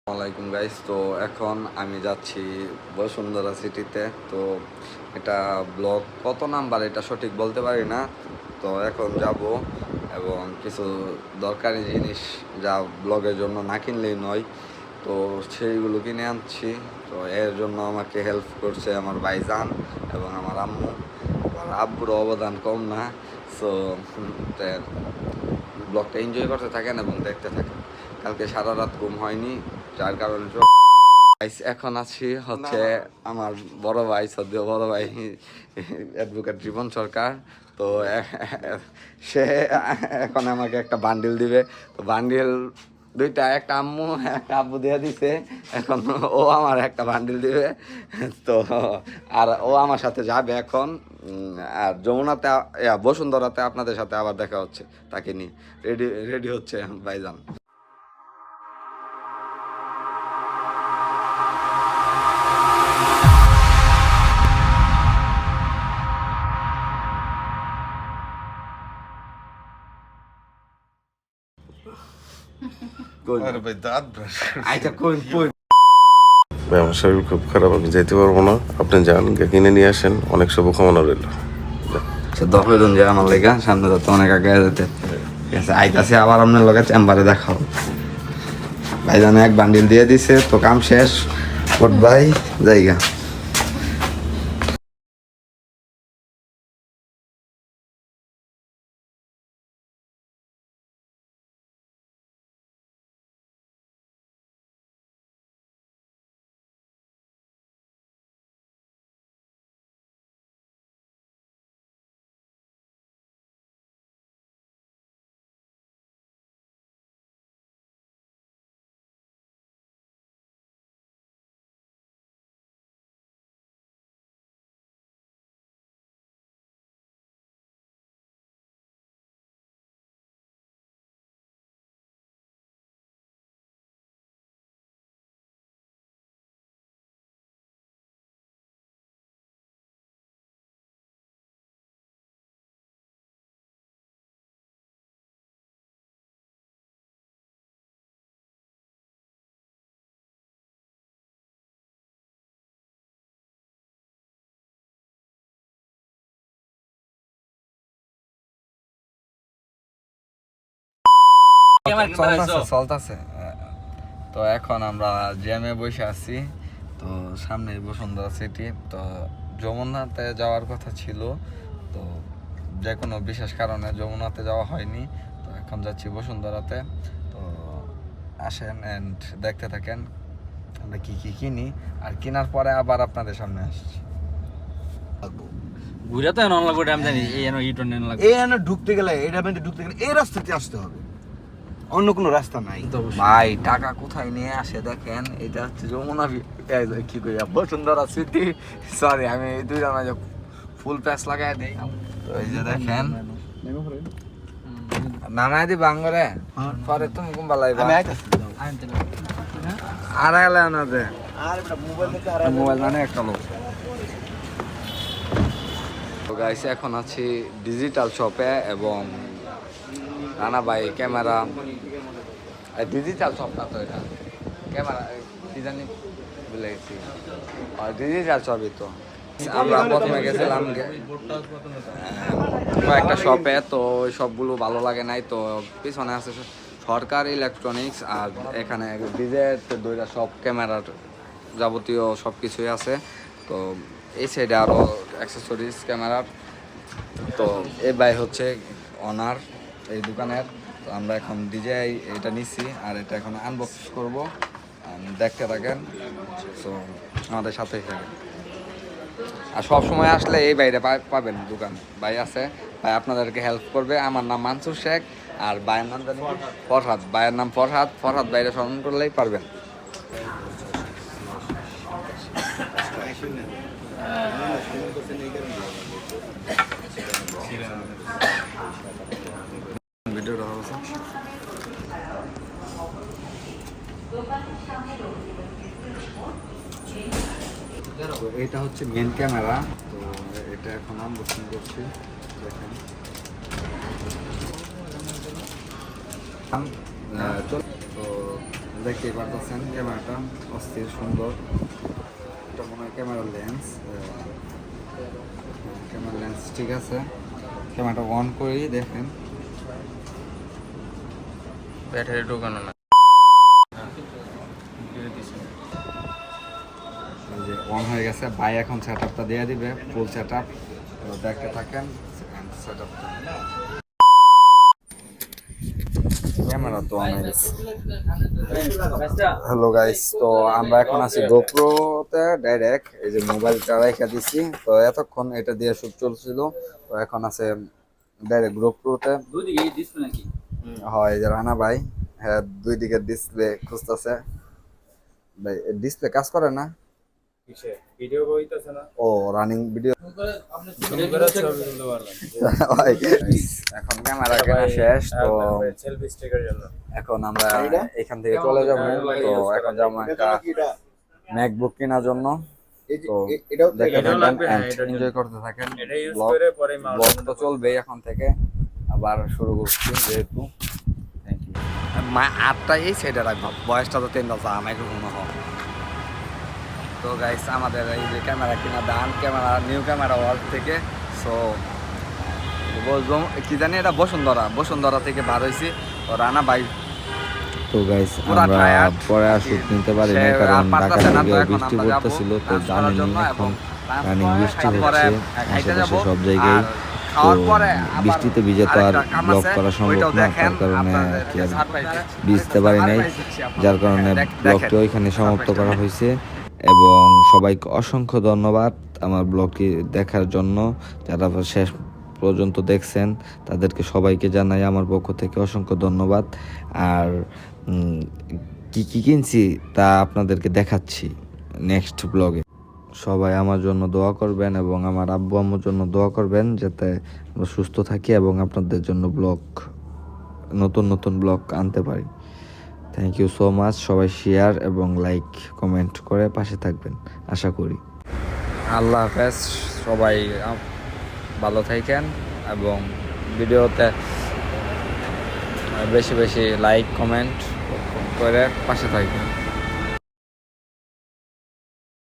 আসসালামাইকুম গাইস। তো এখন আমি যাচ্ছি বসুন্ধরা সিটিতে। তো এটা ব্লগ কত নাম্বার এটা সঠিক বলতে পারি না। তো এখন যাব এবং কিছু দরকারি জিনিস যা ব্লগের জন্য না কিনলেই নয়, তো সেইগুলো কিনে আনছি। তো এর জন্য আমাকে হেল্প করছে আমার ভাইজান এবং আমার আম্মু। আমার আব্বুর অবদান কম না। সো ব্লগটা এনজয় করতে থাকেন এবং দেখতে থাকেন। কালকে সারা রাত ঘুম হয়নি, যার কারণে এখন আছি হচ্ছে আমার বড় ভাই, সদ্য বড় ভাই অ্যাডভোকেট জীবন সরকার। তো সে এখন আমাকে একটা বান্ডিল দিবে। তো বান্ডিল দুইটা, একটা আম্মু একটা আব্বু দিয়ে দিছে। এখন ও আমার একটা বান্ডিল দিবে। তো আর ও আমার সাথে যাবে এখন। আর যমুনাতে বসুন্ধরাতে আপনাদের সাথে আবার দেখা হচ্ছে। তাকে নিয়ে রেডি রেডি হচ্ছে ভাইজান। আরে ভাই দাঁত ব্রাশ আচ্ছা কোন কোন ভাই, আমার শরীর খুব খারাপ, আমি যাইতে পারবো না। আপনি যান, কিনে নিয়ে আসেন, অনেক শুভকামনা রইল। দফেদন যে আমার লেগা সামনে তো অনেক আগে যেতে। ঠিক আছে, আইতাছে আবার আপনার লগে চেম্বারে দেখাও। ভাইজান এক বান্ডিল দিয়ে দিছে, তো কাম শেষ। গুড বাই, জায়গা। চলতেছে। তো এখন আমরা জ্যামে বসে আছি। তো সামনে বসুন্ধরা সিটি। তো যমুনাতে যাওয়ার কথা ছিল, তো যে কোনো বিশেষ কারণে যমুনাতে যাওয়া হয়নি। তো এখন যাচ্ছি বসুন্ধরাতে। তো আসেন অ্যান্ড দেখতে থাকেন আমরা কী কী কিনি, আর কেনার পরে আবার আপনাদের সামনে আসছি। ঘুরে তো এনে লাগবে, আমি জানি এই এনে ইউটার্ন এনে লাগবে। এই এনে ঢুকতে গেলে, এটা মানে ঢুকতে গেলে এই রাস্তাতে আসতে হবে, অন্য কোনো রাস্তা নাই। ভাই টাকা কোথায় নিয়ে আসে দেখেন। এটা হচ্ছে যমুনা কি করি বসুন্ধরা সিটি। সরি, আমি দুইটা মাঝে ফুল প্যাচ লাগাই দিই। তো এই যে দেখেন, নামাই দি বাঙ্গরে পরে তুমি কুম্বা লাইবা। আমি আইতাছি। আর এলে না দে আর এটা মোবাইল থেকে আর মোবাইল মানে একটা লোক। তো গাইস এখন আছি ডিজিটাল শপে এবং রানা ভাই ক্যামেরা, ডিজিটাল শপ না তো এটা ক্যামেরা কি জানি ভুলে গেছি। ডিজিটাল শপই তো। আমরা প্রথমে গেছিলাম কয়েকটা শপে, তো ওই সবগুলো ভালো লাগে নাই। তো পিছনে আছে সরকার ইলেকট্রনিক্স, আর এখানে ডিজের দুইটা সব ক্যামেরার যাবতীয় সব কিছুই আছে। তো এই সাইডে আরও অ্যাক্সেসরিজ ক্যামেরার। তো এই ভাই হচ্ছে অনার এই দোকানের। তো আমরা এখন ডিজে এটা নিচ্ছি, আর এটা এখন আনবক্স করবো। দেখতে থাকেন, সো আমাদের সাথেই থাকেন। আর সব সময় আসলে এই বাইরে পাবেন দোকান ভাই আছে, ভাই আপনাদেরকে হেল্প করবে। আমার নাম মানসুর শেখ, আর ভাইয়ের নাম জানি ফরহাদ। ভাইয়ের নাম ফরহাদ। ফরহাদ বাইরে স্মরণ করলেই পারবেন। ভিডিওটা হচ্ছে এটা হচ্ছে মেন ক্যামেরা। তো এটা এখন আনবক্সিং করছি, দেখেন। তো দেখতেই পারতেছেন ক্যামেরাটা অস্থির সুন্দর। এটা মনে হয় ক্যামেরার লেন্স, ক্যামেরার লেন্স ঠিক আছে। ক্যামেরাটা অন করি, দেখেন ব্যাটারি ঢোকানো না। এই যে অন হয়ে গেছে। ভাই এখন সেট আপটা দিয়ে দিবে, ফুল সেট আপ। দেখতে থাকেন সেট আপটা। ক্যামেরা তো অন হয়ে গেছে। হ্যালো গাইস, তো আমরা এখন আছি গোপ্রোতে ডাইরেক্ট। এই যে মোবাইলটা রেখে দিছি, তো এতক্ষণ এটা দিয়ে শুট চলছিল, তো এখন আছে ডাইরেক্ট গোপ্রোতে। হয় এই যে রানা ভাই, হ্যাঁ 2 দিকের ডিসপ্লে খুঁজতেছে। ভাই ডিসপ্লে কাজ করে না? ভিডিও বইতেছে না, ও রানিং ভিডিও। ছবি করে ছবি তুলতে পারলাম এখন ক্যামেরা কেনা শেষ, তো সেলফি স্টিকের জন্য। এখন আমরা এখান থেকে চলে যাব। তো এখন যাবো একটা ম্যাকবুক কেনার জন্য। তো এটাও লাগবে, হ্যাঁ, এটার এনজয় করতে থাকেন। এটা ইউজ করে পরে ব্লগ তো চলবে এখন থেকে, আবার শুরু করছি যেহেতু। Thank you. 8টা এই সাইডে রাখবো, বয়সটা তো 3 দাও মাইক্রোফোন হোক। তো গাইস আমাদের এই যে ক্যামেরা কিনা দান, ক্যামেরা নিউ ক্যামেরা ওয়ার্ল্ড থেকে। সো কি জানি এটা বসুন্ধরা থেকে বার হয়েছি। তো রানা ভাই তো গাইস পুরা আমরা tired। পরে আর শুট নিতে পারি না, সে কারণ আর ঢাকা পারতাছে না, তো থেকে এখন বৃষ্টি আমরা যাবো পড়তেছিল। তো dance করার জানেনই জন্য, এখন এবং রানিং বৃষ্টি তারপরে হচ্ছে খাইতে আশেপাশে যাবো। সব জায়গায়। আর তো খাওয়ার পরে আবার বৃষ্টিতে ভিজে তো আর আরেকটা কাম ব্লগ আছে, করা সম্ভব ওইটাও না, দেখেন। তার কারণে আপনাদের কি আর surprise দিচ্ছি। ভিজতে পারি নাই, surprise দিচ্ছি আপনাদের। যার কারণে দেখেন। ব্লগটি ওইখানে সমাপ্ত করা হয়েছে। এবং সবাইকে অসংখ্য ধন্যবাদ আমার ব্লগটি দেখার জন্য। যারা শেষ পর্যন্ত দেখছেন তাদেরকে সবাইকে জানাই আমার পক্ষ থেকে অসংখ্য ধন্যবাদ। আর কি কি কিনছি তা আপনাদেরকে দেখাচ্ছি নেক্সট ব্লগে। সবাই আমার জন্য দোয়া করবেন এবং আমার আব্বু আম্মুর জন্য দোয়া করবেন, যাতে আমরা সুস্থ থাকি এবং আপনাদের জন্য নতুন নতুন ব্লগ আনতে পারি। Thank you so much. সবাই শেয়ার এবং লাইক কমেন্ট করে পাশে থাকবেন আশা করি। আল্লাহ হাফেজ। সবাই ভালো থাকেন এবং ভিডিওতে বেশি বেশি লাইক কমেন্ট করে পাশে থাকবেন।